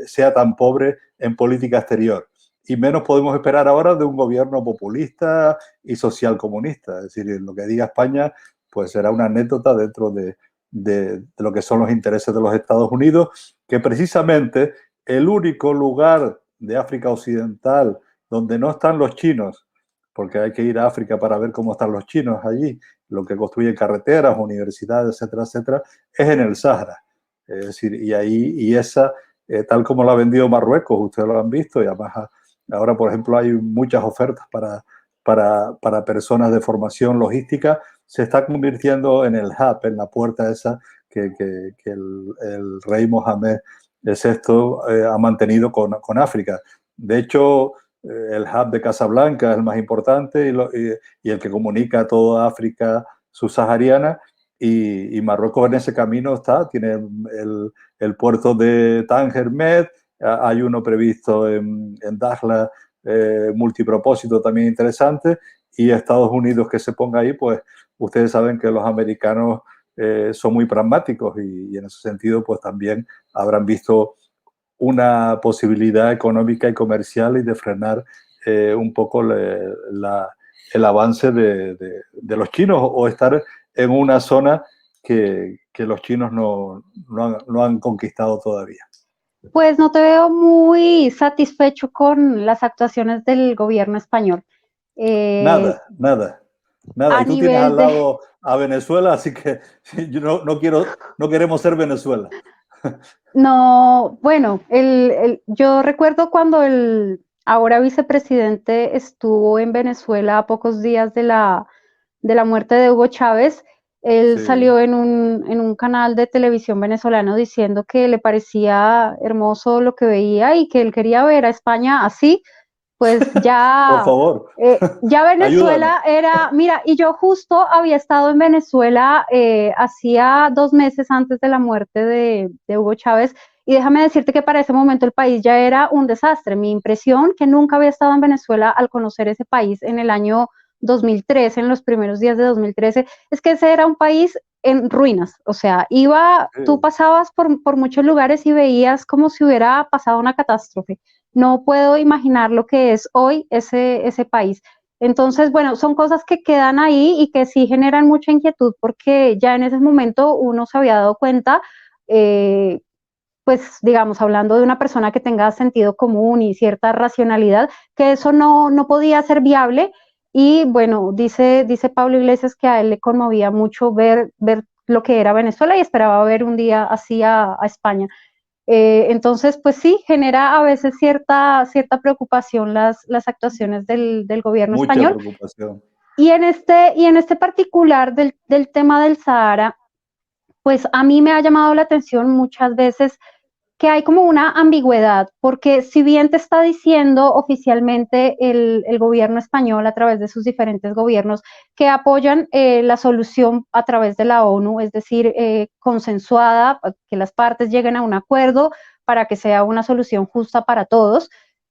sea tan pobre en política exterior. Y menos podemos esperar ahora de un gobierno populista y socialcomunista. Es decir, lo que diga España pues será una anécdota dentro de lo que son los intereses de los Estados Unidos, que precisamente el único lugar de África Occidental donde no están los chinos, porque hay que ir a África para ver cómo están los chinos allí, lo que construyen carreteras, universidades, etcétera, etcétera, es en el Sáhara. Es decir, y esa, tal como la ha vendido Marruecos, ustedes lo han visto, y además ahora, por ejemplo, hay muchas ofertas para personas de formación logística, se está convirtiendo en el hub, en la puerta esa que el rey Mohamed VI ha mantenido con África. De hecho, el hub de Casablanca es el más importante y el que comunica a toda África subsahariana, y Marruecos en ese camino está. Tiene el puerto de Tánger Med, hay uno previsto en Dakhla, multipropósito también interesante, y Estados Unidos que se ponga ahí, pues ustedes saben que los americanos son muy pragmáticos y en ese sentido pues también habrán visto una posibilidad económica y comercial y de frenar un poco el avance de los chinos, o estar en una zona que los chinos no han conquistado todavía. Pues no te veo muy satisfecho con las actuaciones del gobierno español. Nada. A Y tú tienes nivel al lado a Venezuela, así que yo no queremos ser Venezuela. No, bueno, yo recuerdo cuando el ahora vicepresidente estuvo en Venezuela a pocos días de la muerte de Hugo Chávez. Él Sí. salió en un canal de televisión venezolano diciendo que le parecía hermoso lo que veía y que él quería ver a España así. Pues Por ya, favor, ya Venezuela ayúdanos. era, mira, y yo justo había estado en Venezuela hacía 2 meses antes de la muerte de Hugo Chávez, y déjame decirte que para ese momento el país ya era un desastre. Mi impresión, que nunca había estado en Venezuela al conocer ese país en el año 2013, en los primeros días de 2013, es que ese era un país en ruinas. O sea, tú pasabas por muchos lugares y veías como si hubiera pasado una catástrofe. No puedo imaginar lo que es hoy ese país. Entonces, bueno, son cosas que quedan ahí y que sí generan mucha inquietud, porque ya en ese momento uno se había dado cuenta, pues digamos, hablando de una persona que tenga sentido común y cierta racionalidad, que eso no podía ser viable. Y bueno, dice Pablo Iglesias que a él le conmovía mucho ver lo que era Venezuela y esperaba ver un día así a España. Entonces, pues sí, genera a veces cierta preocupación las actuaciones del gobierno Mucha español. preocupación. Y en este particular del tema del Sahara, pues a mí me ha llamado la atención muchas veces que hay como una ambigüedad, porque si bien te está diciendo oficialmente el gobierno español a través de sus diferentes gobiernos que apoyan la solución a través de la ONU, es decir, consensuada, que las partes lleguen a un acuerdo para que sea una solución justa para todos,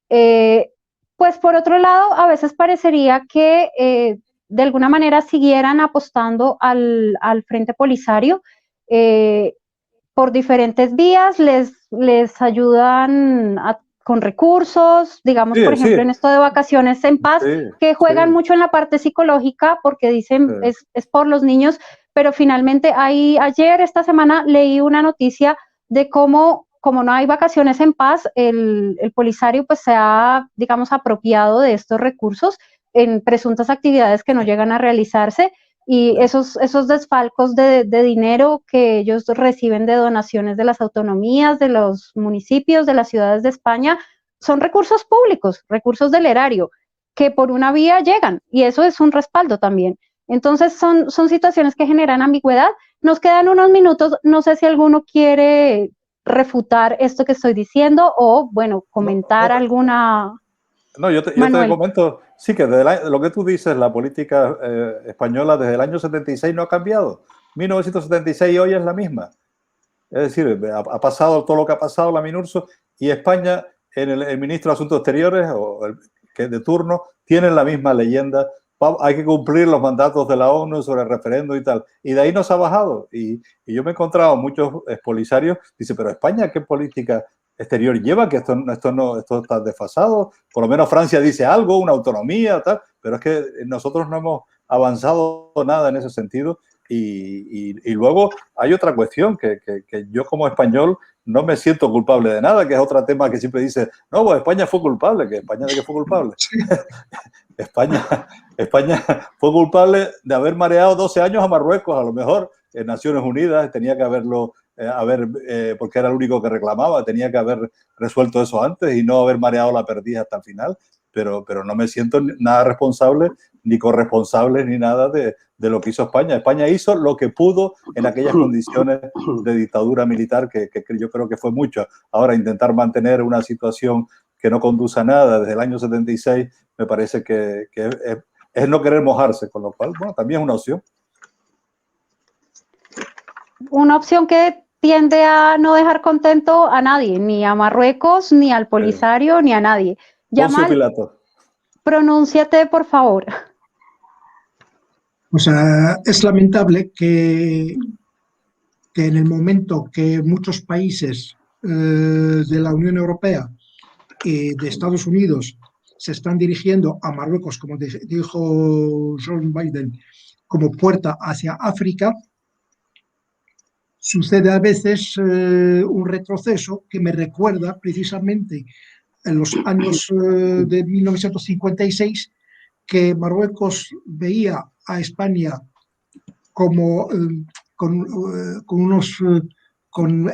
pues por otro lado, a veces parecería que de alguna manera siguieran apostando al Frente Polisario, por diferentes vías, les ayudan con recursos, digamos, por ejemplo, en esto de vacaciones en paz, que juegan mucho en la parte psicológica porque dicen es por los niños, pero finalmente esta semana leí una noticia de cómo, como no hay vacaciones en paz, el Polisario pues se ha, digamos, apropiado de estos recursos en presuntas actividades que no llegan a realizarse. Y esos desfalcos de dinero que ellos reciben de donaciones de las autonomías, de los municipios, de las ciudades de España, son recursos públicos, recursos del erario, que por una vía llegan, y eso es un respaldo también. Entonces son situaciones que generan ambigüedad. Nos quedan unos minutos, no sé si alguno quiere refutar esto que estoy diciendo o, bueno, comentar alguna... No, yo te comento, sí, que lo que tú dices, la política española desde el año 76 no ha cambiado. 1976 y hoy es la misma. Es decir, ha pasado todo lo que ha pasado la MINURSO, y España, el ministro de Asuntos Exteriores o que de turno, tienen la misma leyenda. Hay que cumplir los mandatos de la ONU sobre el referéndum y tal. Y de ahí no se ha bajado. Y yo me he encontrado muchos polisarios, dice, pero España, ¿qué política exterior lleva? Que esto está desfasado. Por lo menos Francia dice algo, una autonomía, tal, pero es que nosotros no hemos avanzado nada en ese sentido. Y luego hay otra cuestión, que yo como español no me siento culpable de nada, que es otro tema que siempre dice, no, pues España fue culpable. ¿Que España de qué fue culpable? Sí. España fue culpable de haber mareado 12 años a Marruecos, a lo mejor en Naciones Unidas, tenía que haberlo, porque era el único que reclamaba, tenía que haber resuelto eso antes y no haber mareado la perdiz hasta el final, pero no me siento nada responsable, ni corresponsable, ni nada de lo que hizo España. España hizo lo que pudo en aquellas condiciones de dictadura militar, que yo creo que fue mucho. Ahora, intentar mantener una situación que no conduce a nada desde el año 76, me parece que es no querer mojarse, con lo cual, bueno, también es una opción. Una opción que tiende a no dejar contento a nadie, ni a Marruecos, ni al Polisario, ni a nadie. Poncio Pilato. Pronúnciate, por favor. O sea, es lamentable que en el momento que muchos países de la Unión Europea y de Estados Unidos se están dirigiendo a Marruecos, como dijo Joe Biden, como puerta hacia África, sucede a veces un retroceso que me recuerda precisamente en los años de 1956, que Marruecos veía a España como con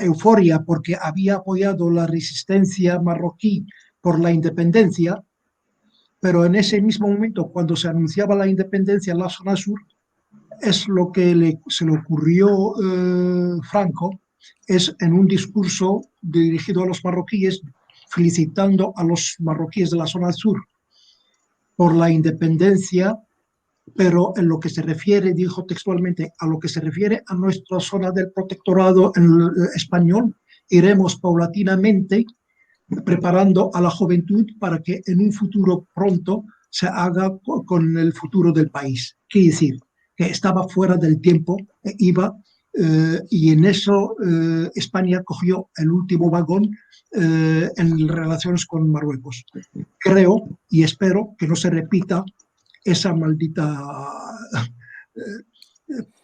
euforia porque había apoyado la resistencia marroquí por la independencia, pero en ese mismo momento, cuando se anunciaba la independencia en la zona sur, es lo que se le ocurrió Franco, es en un discurso dirigido a los marroquíes, felicitando a los marroquíes de la zona sur por la independencia, pero en lo que se refiere, dijo textualmente, a lo que se refiere a nuestra zona del protectorado español, iremos paulatinamente preparando a la juventud para que en un futuro pronto se haga con el futuro del país. Quiere decir, que estaba fuera del tiempo, iba, y en eso España cogió el último vagón en relaciones con Marruecos. Creo y espero que no se repita esa maldita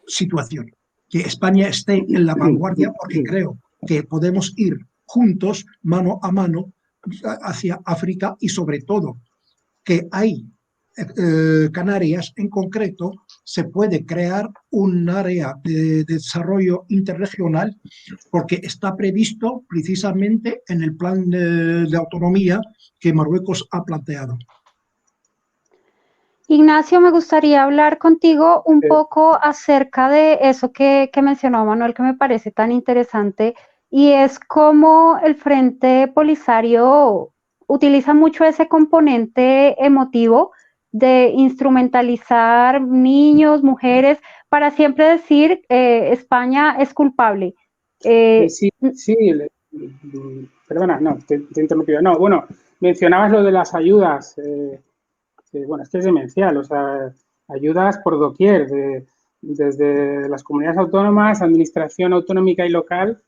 situación, que España esté en la vanguardia, porque creo que podemos ir juntos, mano a mano, hacia África, y sobre todo que hay Canarias en concreto, se puede crear un área de desarrollo interregional, porque está previsto precisamente en el plan de autonomía que Marruecos ha planteado. Ignacio, me gustaría hablar contigo un poco acerca de eso que mencionó Manuel, que me parece tan interesante, y es cómo el Frente Polisario utiliza mucho ese componente emotivo de instrumentalizar niños, mujeres, para siempre decir España es culpable. Sí, perdona, no, te he interrumpido. No, bueno, mencionabas lo de las ayudas. Bueno, es que es demencial, o sea, ayudas por doquier, desde las comunidades autónomas, administración autonómica y local,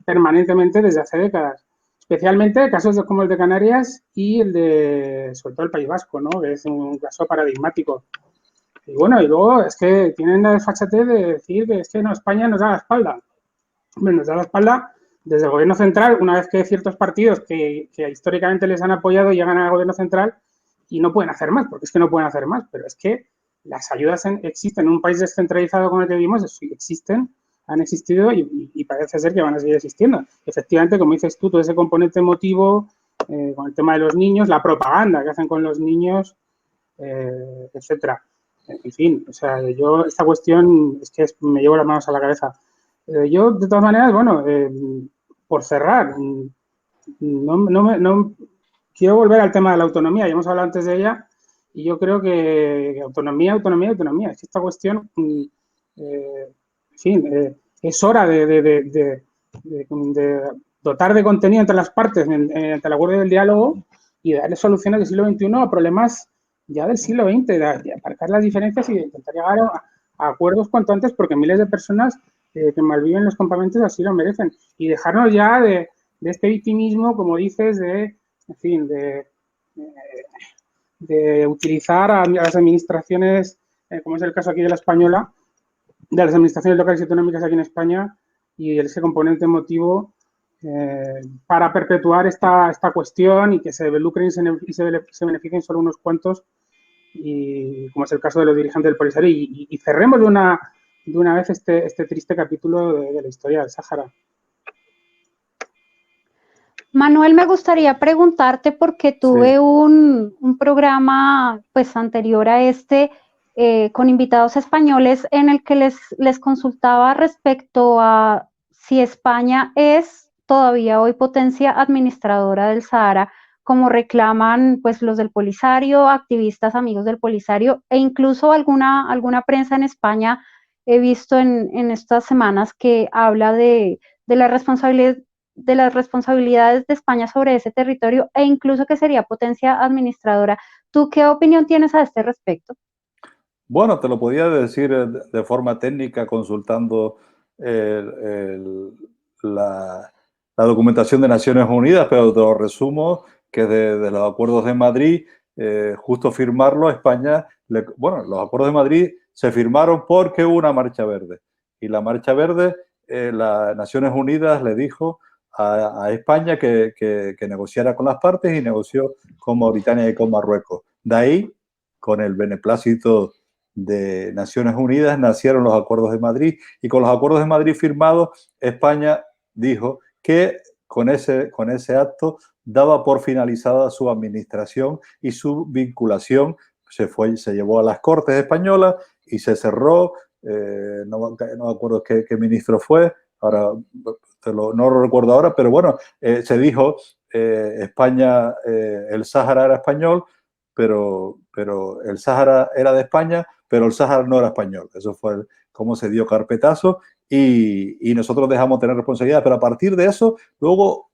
permanentemente desde hace décadas. Especialmente casos como el de Canarias y el de, sobre todo, el País Vasco, ¿no? Que es un caso paradigmático. Y bueno, y luego es que tienen la desfachatez de decir que es que no, España nos da la espalda. Hombre, nos da la espalda desde el gobierno central, una vez que ciertos partidos que históricamente les han apoyado llegan al gobierno central y no pueden hacer más, porque es que no pueden hacer más, pero es que las ayudas existen en un país descentralizado como el que vivimos, existen, han existido y parece ser que van a seguir existiendo. Efectivamente, como dices tú, todo ese componente emotivo, con el tema de los niños, la propaganda que hacen con los niños, etcétera. En fin, o sea, yo esta cuestión es que me llevo las manos a la cabeza. Yo, de todas maneras, bueno, por cerrar, no quiero volver al tema de la autonomía, ya hemos hablado antes de ella, y yo creo que autonomía. Es que esta cuestión, en fin, es hora de dotar de contenido entre las partes, entre el acuerdo del diálogo, y darle soluciones del siglo XXI a problemas ya del siglo XX, de aparcar las diferencias y de intentar llegar a acuerdos cuanto antes, porque miles de personas que malviven los campamentos así lo merecen. Y dejarnos ya de este victimismo, como dices, en fin, de utilizar a las administraciones, como es el caso aquí de la española, de las administraciones locales y autonómicas aquí en España, y ese componente emotivo para perpetuar esta cuestión y que se lucren y se beneficien solo unos cuantos, y como es el caso de los dirigentes del Polisario, y cerremos de una vez este triste capítulo de la historia del Sáhara. Manuel, me gustaría preguntarte, porque tuve un programa pues anterior a este con invitados españoles en el que les consultaba respecto a si España es todavía hoy potencia administradora del Sahara, como reclaman pues los del Polisario, activistas amigos del Polisario, e incluso alguna prensa en España he visto en estas semanas que habla de las responsabilidades de España sobre ese territorio, e incluso que sería potencia administradora. ¿Tú qué opinión tienes a este respecto? Bueno, te lo podía decir de forma técnica consultando la documentación de Naciones Unidas, pero te lo resumo que de los acuerdos de Madrid, justo firmarlo, España, bueno, los acuerdos de Madrid se firmaron porque hubo una marcha verde. Y la marcha verde, las Naciones Unidas le dijo a España que negociara con las partes y negoció con Mauritania y con Marruecos. De ahí, con el beneplácito de Naciones Unidas, nacieron los Acuerdos de Madrid, y con los Acuerdos de Madrid firmados, España dijo que con ese acto daba por finalizada su administración y su vinculación. Se llevó a las Cortes españolas y se cerró. No me acuerdo qué ministro fue, ahora no lo recuerdo ahora, pero bueno, se dijo España, el Sáhara era español, pero el Sáhara era de España, pero el Sáhara no era español. Eso fue cómo se dio carpetazo, y nosotros dejamos de tener responsabilidad. Pero a partir de eso, luego,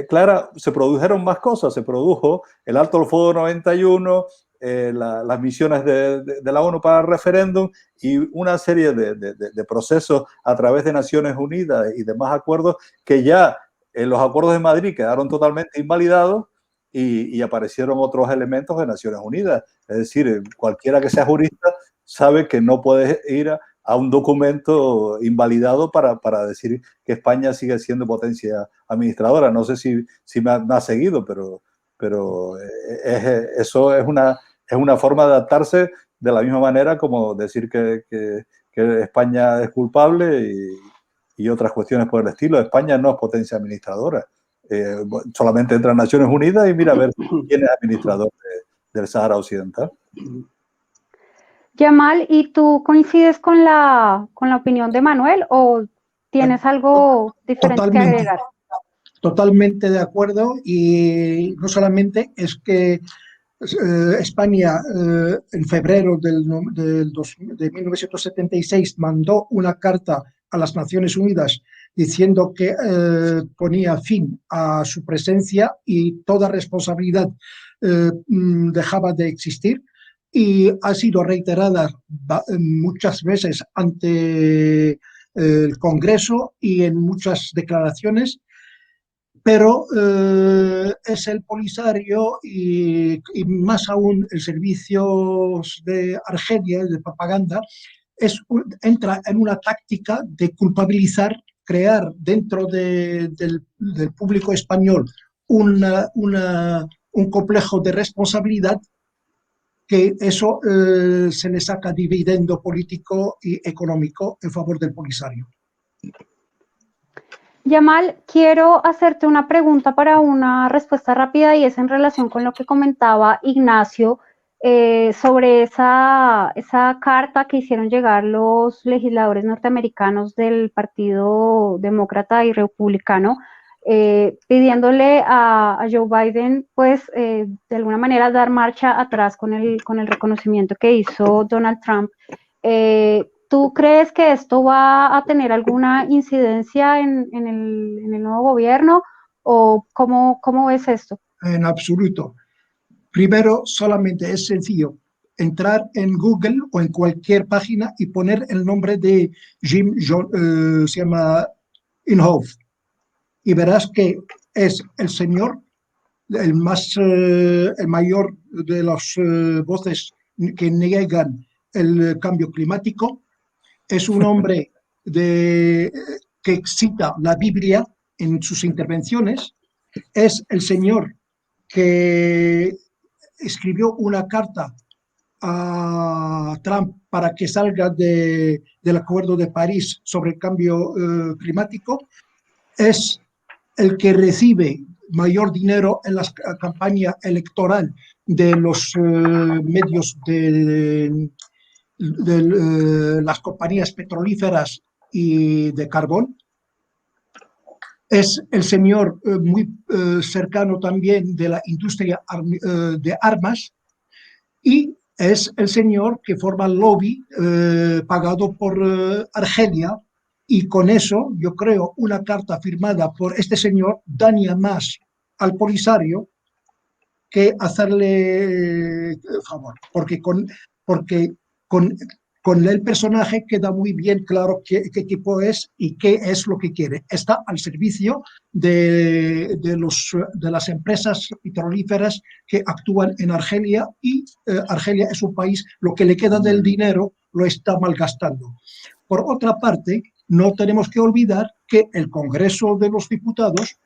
Clara, se produjeron más cosas. Se produjo el Alto el Fuego 91, las misiones de la ONU para el referéndum y una serie de procesos a través de Naciones Unidas y demás acuerdos que ya en los Acuerdos de Madrid quedaron totalmente invalidados, y aparecieron otros elementos de Naciones Unidas. Es decir, cualquiera que sea jurista sabe que no puedes ir a un documento invalidado para decir que España sigue siendo potencia administradora. No sé si me ha seguido, pero eso es una forma de adaptarse, de la misma manera como decir que España es culpable y otras cuestiones por el estilo. España no es potencia administradora. Solamente entra en Naciones Unidas y mira a ver quién es administrador del Sáhara Occidental. Yamal, ¿y tú coincides con la opinión de Manuel o tienes algo diferente que agregar? Totalmente de acuerdo, y no solamente es que España en febrero de 1976 mandó una carta a las Naciones Unidas diciendo que ponía fin a su presencia y toda responsabilidad dejaba de existir, y ha sido reiterada muchas veces ante el Congreso y en muchas declaraciones. Pero es el Polisario y más aún el servicio de Argelia, de propaganda, entra en una táctica de culpabilizar, crear dentro del público español un complejo de responsabilidad, que eso se le saca dividendo político y económico en favor del Polisario. Yamal, quiero hacerte una pregunta para una respuesta rápida, y es en relación con lo que comentaba Ignacio sobre esa carta que hicieron llegar los legisladores norteamericanos del Partido Demócrata y Republicano, pidiéndole a Joe Biden, pues, de alguna manera dar marcha atrás con el reconocimiento que hizo Donald Trump. ¿Tú crees que esto va a tener alguna incidencia en el nuevo gobierno, o cómo ves esto? En absoluto. Primero, solamente es sencillo entrar en Google o en cualquier página y poner el nombre de Jim se llama Inhofe, y verás que es el señor, el mayor de las voces que niegan el cambio climático. Es un hombre que cita la Biblia en sus intervenciones. Es el señor que escribió una carta a Trump para que salga del Acuerdo de París sobre el cambio climático. Es el que recibe mayor dinero en la campaña electoral de los medios de las compañías petrolíferas y de carbón. Es el señor muy cercano también de la industria de armas, y es el señor que forma el lobby pagado por Argelia, y con eso yo creo una carta firmada por este señor daña más al Polisario que hacerle favor, porque con el personaje queda muy bien claro qué tipo es y qué es lo que quiere. Está al servicio de las empresas petrolíferas que actúan en Argelia, y Argelia es un país, lo que le queda del dinero lo está malgastando. Por otra parte, no tenemos que olvidar que el Congreso de los Diputados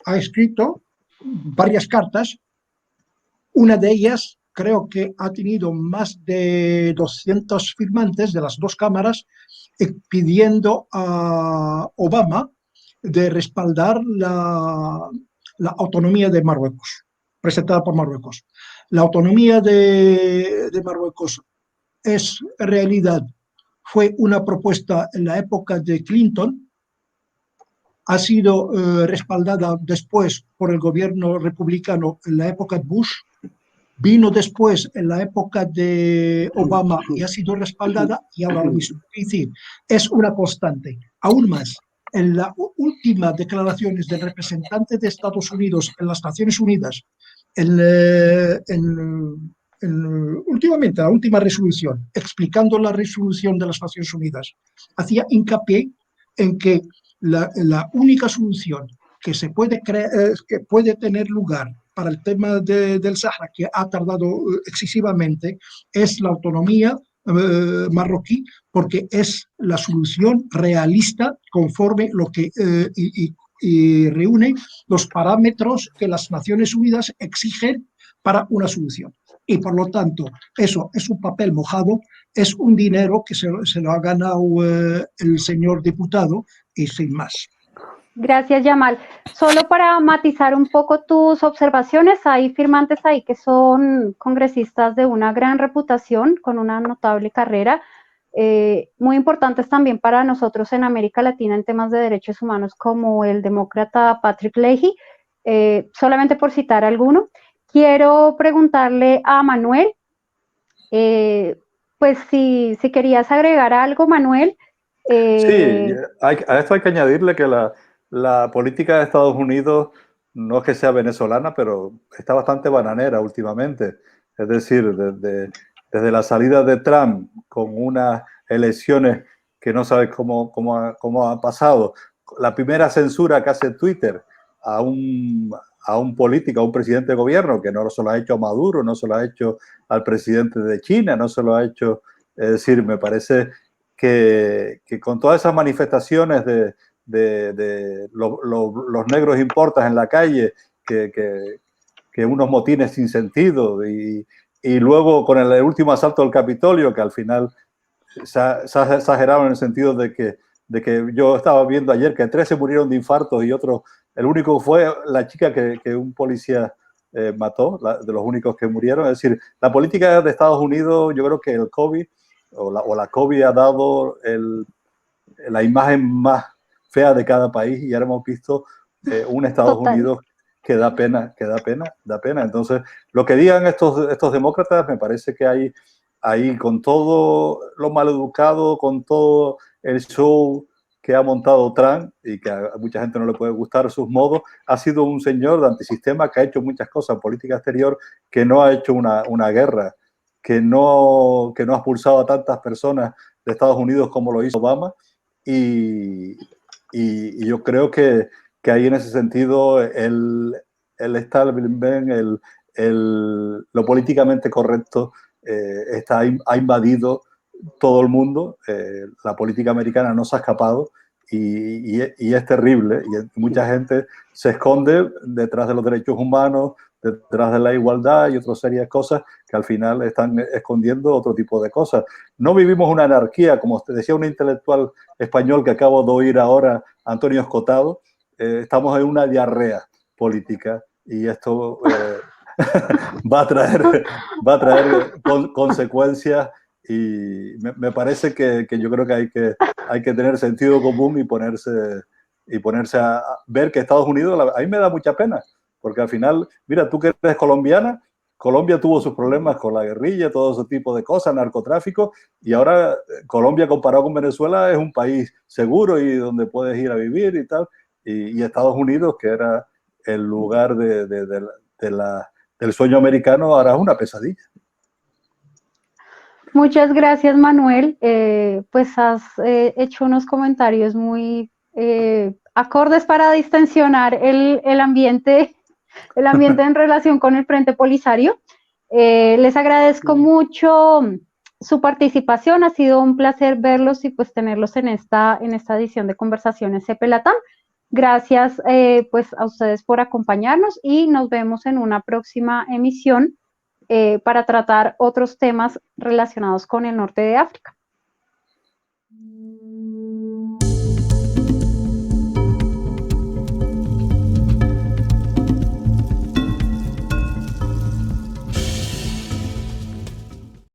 ha escrito varias cartas. Una de ellas creo que ha tenido más de 200 firmantes de las dos cámaras pidiendo a Obama de respaldar la autonomía de Marruecos, presentada por Marruecos. La autonomía de Marruecos es realidad, fue una propuesta en la época de Clinton, ha sido respaldada después por el gobierno republicano en la época de Bush, vino después en la época de Obama y ha sido respaldada y ahora lo mismo. Es decir, es una constante. Aún más, en las últimas declaraciones del representante de Estados Unidos en las Naciones Unidas, últimamente, la última resolución, explicando la resolución de las Naciones Unidas, hacía hincapié en que la única solución que se puede que puede tener lugar para el tema del Sahara, que ha tardado excesivamente, es la autonomía marroquí, porque es la solución realista conforme lo que y reúne los parámetros que las Naciones Unidas exigen para una solución. Y por lo tanto, eso es un papel mojado, es un dinero que se lo ha ganado el señor diputado y sin más. Gracias, Yamal. Solo para matizar un poco tus observaciones, hay firmantes ahí que son congresistas de una gran reputación, con una notable carrera, muy importantes también para nosotros en América Latina en temas de derechos humanos, como el demócrata Patrick Leahy, solamente por citar alguno. Quiero preguntarle a Manuel, pues si querías agregar algo, Manuel. Sí, a esto hay que añadirle que la política de Estados Unidos no es que sea venezolana, pero está bastante bananera últimamente. Es decir, desde la salida de Trump con unas elecciones que no sabes cómo ha pasado, la primera censura que hace Twitter a un político, a un presidente de gobierno, que no se lo ha hecho a Maduro, no se lo ha hecho al presidente de China, no se lo ha hecho, es decir, me parece que con todas esas manifestaciones de los negros importas en la calle, que unos motines sin sentido, y luego con el último asalto al Capitolio, que al final se ha exagerado en el sentido de que yo estaba viendo ayer que 13 murieron de infartos y otros, el único fue la chica que un policía mató, de los únicos que murieron. Es decir, la política de Estados Unidos, yo creo que el COVID o la COVID ha dado la imagen más fea de cada país, y ahora hemos visto un Estados Unidos que da pena. Entonces, lo que digan estos demócratas, me parece que hay ahí, con todo lo maleducado, con todo el show que ha montado Trump, y que a mucha gente no le puede gustar sus modos, ha sido un señor de antisistema que ha hecho muchas cosas en política exterior, que no ha hecho una guerra, que no ha expulsado a tantas personas de Estados Unidos como lo hizo Obama, y yo creo que ahí en ese sentido el establishment, lo políticamente correcto ha invadido todo el mundo. La política americana no se ha escapado y es terrible, y mucha gente se esconde detrás de los derechos humanos, detrás de la igualdad y otras serias cosas que al final están escondiendo otro tipo de cosas. No vivimos una anarquía, como decía un intelectual español que acabo de oír ahora, Antonio Escotado. Estamos en una diarrea política, y esto va a traer consecuencias, y me parece que yo creo que hay que tener sentido común y ponerse a ver que Estados Unidos, a mí me da mucha pena, porque al final, mira, tú que eres colombiana, Colombia tuvo sus problemas con la guerrilla, todo ese tipo de cosas, narcotráfico, y ahora Colombia, comparado con Venezuela, es un país seguro y donde puedes ir a vivir y tal, y Estados Unidos, que era el lugar del sueño americano, ahora es una pesadilla. Muchas gracias, Manuel. Pues has hecho unos comentarios muy acordes para distensionar el ambiente en relación con el Frente Polisario. Les agradezco mucho su participación, ha sido un placer verlos y pues tenerlos en esta edición de Conversaciones CP Latam. Gracias pues a ustedes por acompañarnos y nos vemos en una próxima emisión para tratar otros temas relacionados con el norte de África.